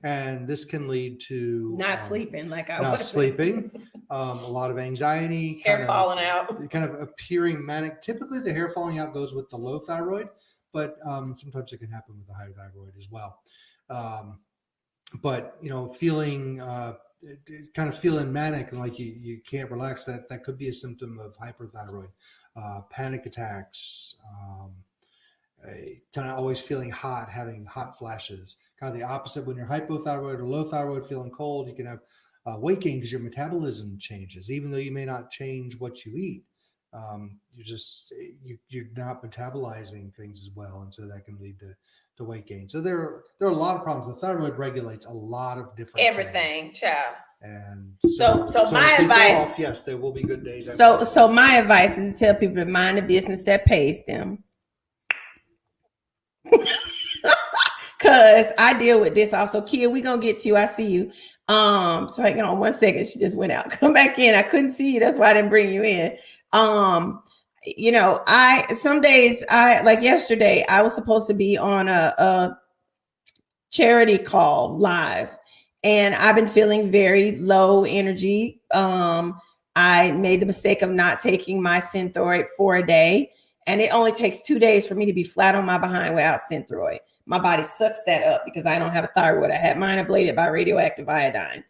And this can lead to Not sleeping like I not was. sleeping, a lot of anxiety, Hair falling out. kind of appearing manic. Typically, the hair falling out goes with the low thyroid, but sometimes it can happen with the high thyroid as well. But feeling kind of feeling manic and like you can't relax, that could be a symptom of hyperthyroid. Panic attacks, kind of always feeling hot, having hot flashes. Kind of the opposite when you're hypothyroid or low thyroid, feeling cold. You can have weight gain because your metabolism changes, even though you may not change what you eat. You're not metabolizing things as well, and so that can lead to weight gain. So there are a lot of problems. The thyroid regulates a lot of different Everything, things. child. And so my advice, yes, there will be good days. So my advice is to tell people to mind the business that pays them. Cause I deal with this also. Kia, we gonna get to you. I see you. So hang on 1 second. She just went out. Come back in. I couldn't see you. That's why I didn't bring you in. Some days like yesterday, I was supposed to be on a charity call live, and I've been feeling very low energy. I made the mistake of not taking my Synthroid for a day, and it only takes 2 days for me to be flat on my behind without Synthroid. My body sucks that up because I don't have a thyroid. I had mine ablated by radioactive iodine.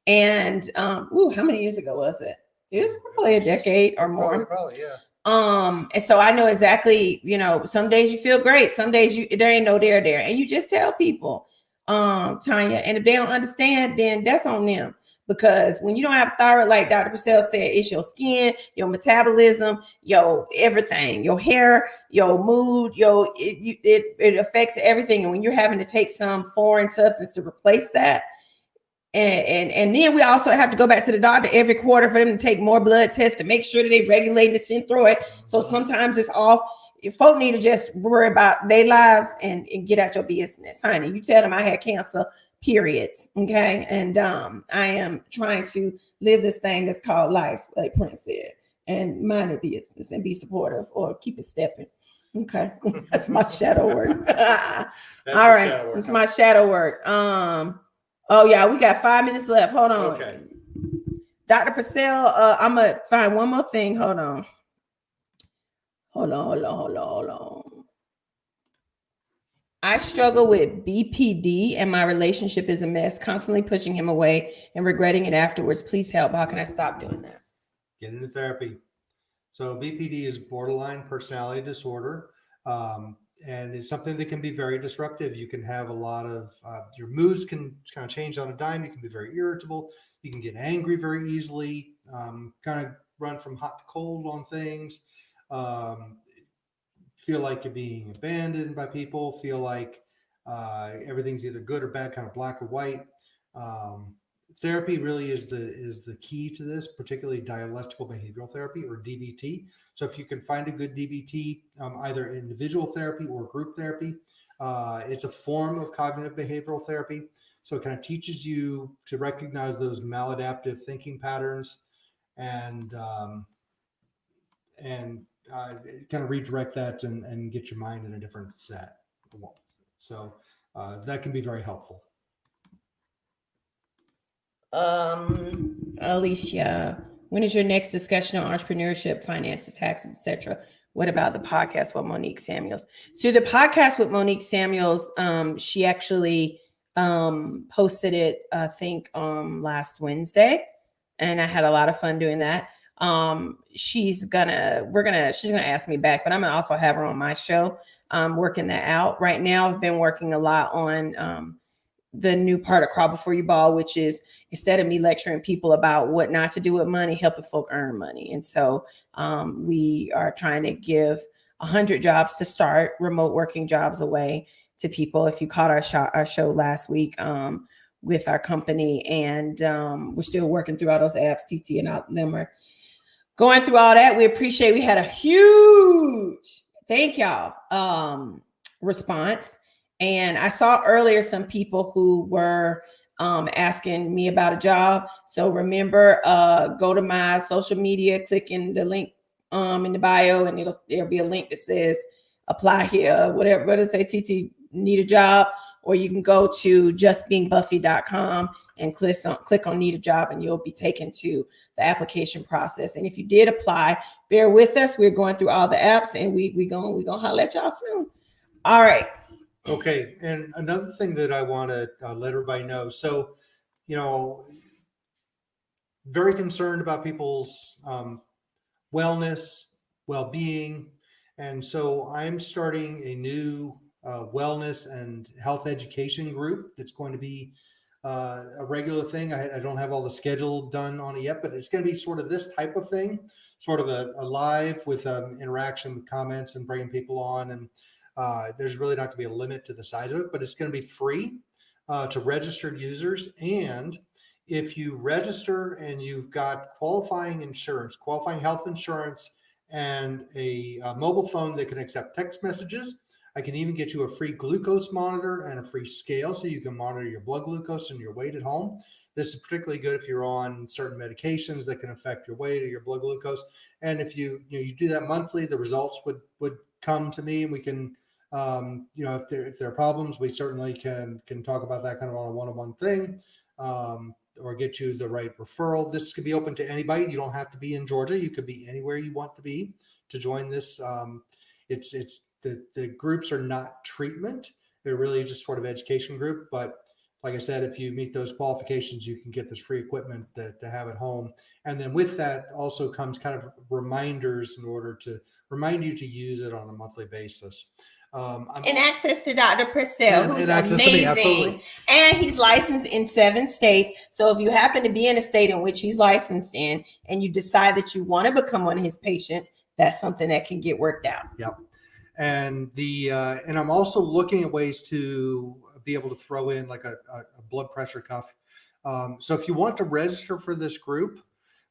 And how many years ago was it? It was probably a decade or more. Probably, yeah. And so I know exactly, some days you feel great. Some days there ain't no there. And you just tell people, Tanya, and if they don't understand, then that's on them. Because when you don't have thyroid, like Dr. Purselle said, it's your skin, your metabolism, your everything, your hair, your mood, it affects everything. And when you're having to take some foreign substance to replace that, and then we also have to go back to the doctor every quarter for them to take more blood tests to make sure that they regulate the Synthroid. So sometimes it's off. Folk need to just worry about their lives and get out your business, honey. You tell them I had cancer. Periods. Okay. And I am trying to live this thing that's called life, like Prince said, and mind the business and be supportive or keep it stepping. Okay. That's my shadow work. All right. It's my shadow work. Oh yeah, we got 5 minutes left. Hold on. Okay. Dr. Purselle, I'm gonna find one more thing. Hold on. I struggle with BPD and my relationship is a mess, constantly pushing him away and regretting it afterwards. Please help. How can I stop doing that? Get into therapy. So BPD is borderline personality disorder. And it's something that can be very disruptive. You can have a lot of, your moods can kind of change on a dime. You can be very irritable. You can get angry very easily, kind of run from hot to cold on things. Feel like you're being abandoned by people, feel like everything's either good or bad, kind of black or white. Therapy really is the key to this, particularly dialectical behavioral therapy or DBT. So if you can find a good DBT, either individual therapy or group therapy, it's a form of cognitive behavioral therapy. So it kind of teaches you to recognize those maladaptive thinking patterns and kind of redirect that and get your mind in a different set. So that can be very helpful. Alicia, When is your next discussion on entrepreneurship, finances, taxes, etc.? What about the podcast with Monique Samuels? So the podcast with Monique Samuels, she actually posted it, I think, last Wednesday, and I had a lot of fun doing that. She's gonna ask me back, but I'm gonna also have her on my show, working that out. Right now, I've been working a lot on the new part of Crawl Before You Ball, which is instead of me lecturing people about what not to do with money, helping folk earn money. And so we are trying to give 100 jobs to start, remote working jobs away to people. If you caught our show last week with our company, and we're still working through all those apps, TT and out them are going through all that. We appreciate, we had a huge, thank y'all, response. And I saw earlier some people who were asking me about a job. So remember, go to my social media, click in the link in the bio, and there'll be a link that says apply here, whatever, what does it say, TT, need a job? Or you can go to justbeingbuffie.com and click on need a job, and you'll be taken to the application process. And if you did apply, bear with us. We're going through all the apps, and we gonna holler at y'all soon. All right. Okay, and another thing that I want to let everybody know. So, very concerned about people's wellness, well-being, and so I'm starting a new wellness and health education group that's going to be a regular thing. I don't have all the schedule done on it yet, but it's going to be sort of this type of thing, sort of a live with interaction with comments and bringing people on. And there's really not going to be a limit to the size of it, but it's going to be free to registered users. And if you register and you've got qualifying health insurance, and a mobile phone that can accept text messages, I can even get you a free glucose monitor and a free scale so you can monitor your blood glucose and your weight at home. This is particularly good if you're on certain medications that can affect your weight or your blood glucose. And if you do that monthly, the results would come to me, and we can, if there are problems, we certainly can talk about that kind of on a one-on-one thing, or get you the right referral. This could be open to anybody. You don't have to be in Georgia. You could be anywhere you want to be to join this. The groups are not treatment. They're really just sort of education group. But like I said, if you meet those qualifications, you can get this free equipment to have at home. And then with that also comes kind of reminders in order to remind you to use it on a monthly basis. And access to Dr. Purselle, who's amazing. To me, absolutely. And he's licensed in 7 states. So if you happen to be in a state in which he's licensed in, and you decide that you want to become one of his patients, that's something that can get worked out. Yep. And and I'm also looking at ways to be able to throw in like a blood pressure cuff. So if you want to register for this group,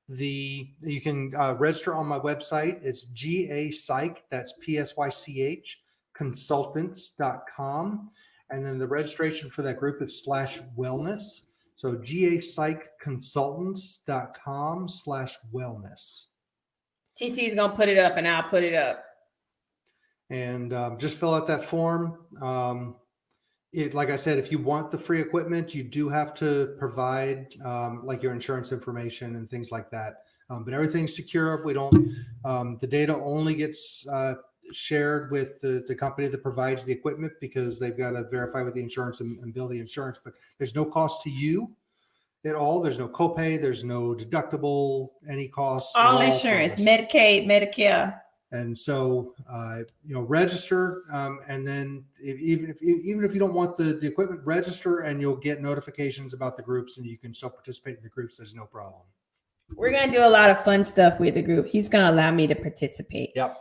you can register on my website. It's GA Psych, that's PSYCH, consultants.com. And then the registration for that group is /wellness. So GAPsychconsultants.com/wellness. TT's going to put it up, and I'll put it up. And just fill out that form. Like I said, if you want the free equipment, you do have to provide like your insurance information and things like that. But everything's secure. We don't. The data only gets shared with the company that provides the equipment, because they've got to verify with the insurance and bill the insurance. But there's no cost to you at all. There's no copay. There's no deductible. Any cost. All insurance, Medicaid, Medicare. And so, register, and then even if you don't want the equipment, register, and you'll get notifications about the groups, and you can still participate in the groups. There's no problem. We're going to do a lot of fun stuff with the group. He's going to allow me to participate. Yep.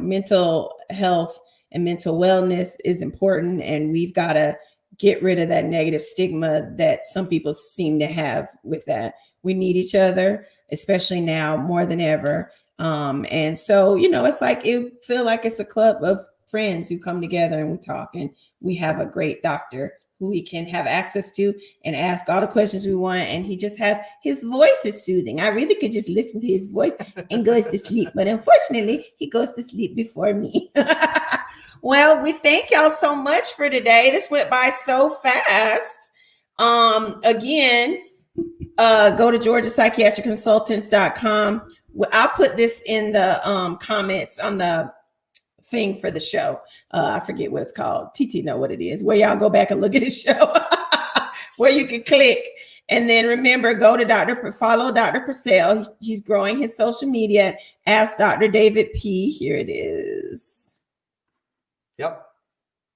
Mental health and mental wellness is important, and we've got to get rid of that negative stigma that some people seem to have with that. We need each other, especially now more than ever. And so, it's like, it feel like it's a club of friends who come together and we talk, and we have a great doctor who we can have access to and ask all the questions we want. And he just has, his voice is soothing. I really could just listen to his voice and goes to sleep. But unfortunately, he goes to sleep before me. Well, we thank y'all so much for today. This went by so fast. Again, go to GeorgiaPsychiatricConsultants.com. I'll put this in the comments on the thing for the show. I forget what it's called. TT know what it is, where y'all go back and look at his show, where you can click. And then remember, go to follow Dr. Purselle. He's growing his social media at askdrdavidp. Here it is. Yep.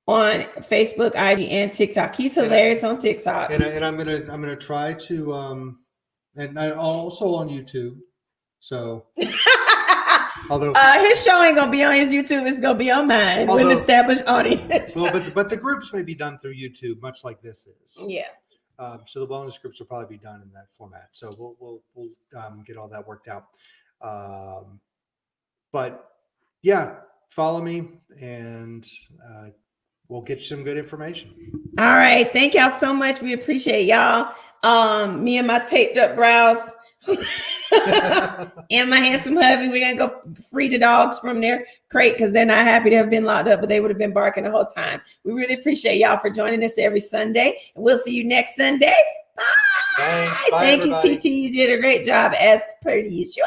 On Facebook, IG, and TikTok. He's hilarious on TikTok. And I'm gonna try to and I also on YouTube. So although his show ain't gonna be on his YouTube, it's gonna be on mine with an established audience. Well, but the groups may be done through YouTube, much like this is. Yeah. So the wellness groups will probably be done in that format. So we'll get all that worked out. But yeah, follow me and we'll get you some good information. All right. Thank y'all so much. We appreciate y'all. Me and my taped up brows and my handsome hubby, we're going to go free the dogs from their crate because they're not happy to have been locked up, but they would have been barking the whole time. We really appreciate y'all for joining us every Sunday. And we'll see you next Sunday. Bye. Thanks. Bye, Thank everybody. you, TT. You did a great job as per usual.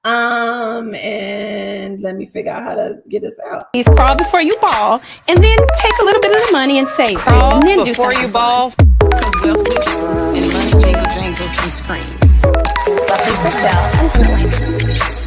And let me figure out how to get us out. Please crawl before you ball, and then take a little bit of the money and save it. And then do something before you ball. Because wealth and money jingle jangles and screams. Buffie Purselle.